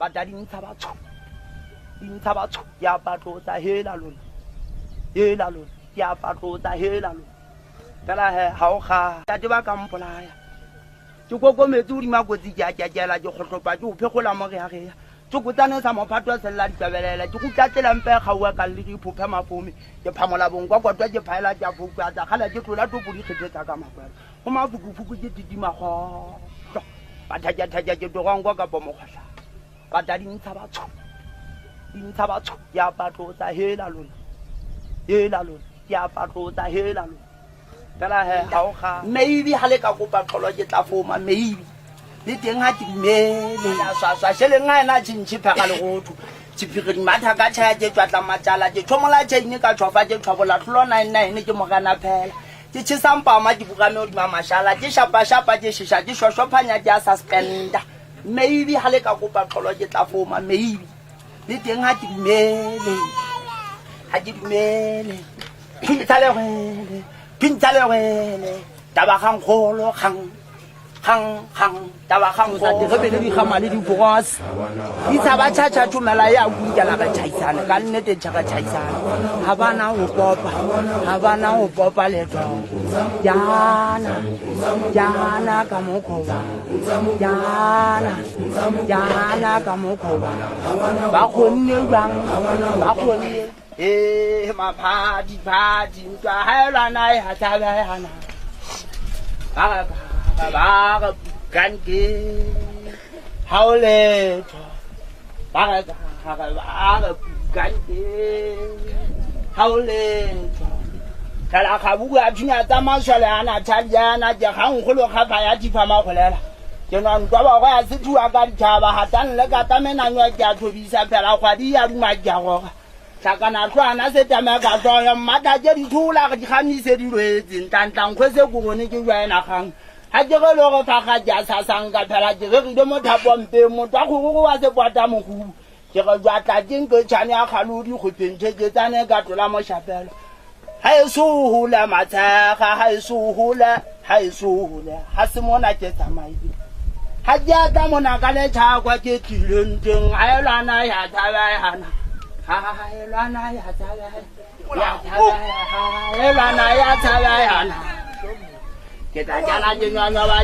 bata dintsha batsho ya patlotsa hela lona ya patlotsa hela lona fela he ha o ga tate ba ka mpolaya ke kokometse o dimakotsi ke a kyakela ke kgotlhopa ke o phegola mo re ya geya ke kotsane sa mophato wa selela dikabelela ke go tlatlela mpe gaua ka le di phophe mafomi ke phamola bonkwa kotwa ke phaela ke a fokwatsa gala ke tlola topo di kgethetsa ka makwela go mafukufuku ke tidimagotlo bathakathaja ke togankwa kapo mokgwatlha bata dintsha batsho ya patlotsa hela lona ya patlotsa hela lona fela he ha o ga maybe ha le ka kopa tlholo ke tla foma maybe le teng ha ke dumele ya swaswa sheleng ga ena tshintshi phega le gotho tsipiri matha ka tshaya ke tswatla matsala ke tshomola tsheng ka tshofa ke tshobola tlholo 99 ke mogana phela ke tshisampa ma di bukame o di mamashala ke shapa ke shisha ke shoshopanya ke suspenda maybe ha le ka kopa tlholo ke tla foma maybe le teng ha ke dumele Pintalewele taba gang kholo gang taba gang go di rebele di gamale di boss di tsaba chacha tumela ya kungela ga chaisana ka nnete tshaka chaisana ha bana ho popa le tlo jana ka mokhoba jana ka mokhoba ba khonne jang ba khonne ma party ntwa haelana ya tsabana ba ganke hauletho ba ganke hauletho kala khabuku a thunya tsa maswale ana tshajana je gang golo khafa ya difa magolela ke nwa ntwa ba go ya sethuwa ka ditshaba hatane le ka tamenanywa ke a thobisa phela khwadi ya duma ke go sakana twana se tama ka tsoya mata je di thula ga di khamise di lwetse ntantlang khwese go bone ke jwana gang ha ke go lo go fa ga ja sa sanga phela ke re de mo thapo mpe mo twa go go wa se bota mo go ke go jwa tla ding ke tshane a khalodi go pentse ke tsane ka tlola mo shapela ha eso hula matsaga ha eso hula ha se mona ke tsamaile ha ja ta mona ka le tshakwa ke tlilenteng a elana ya tsabana elana ya tsabana ke ta jana ke nyanya ba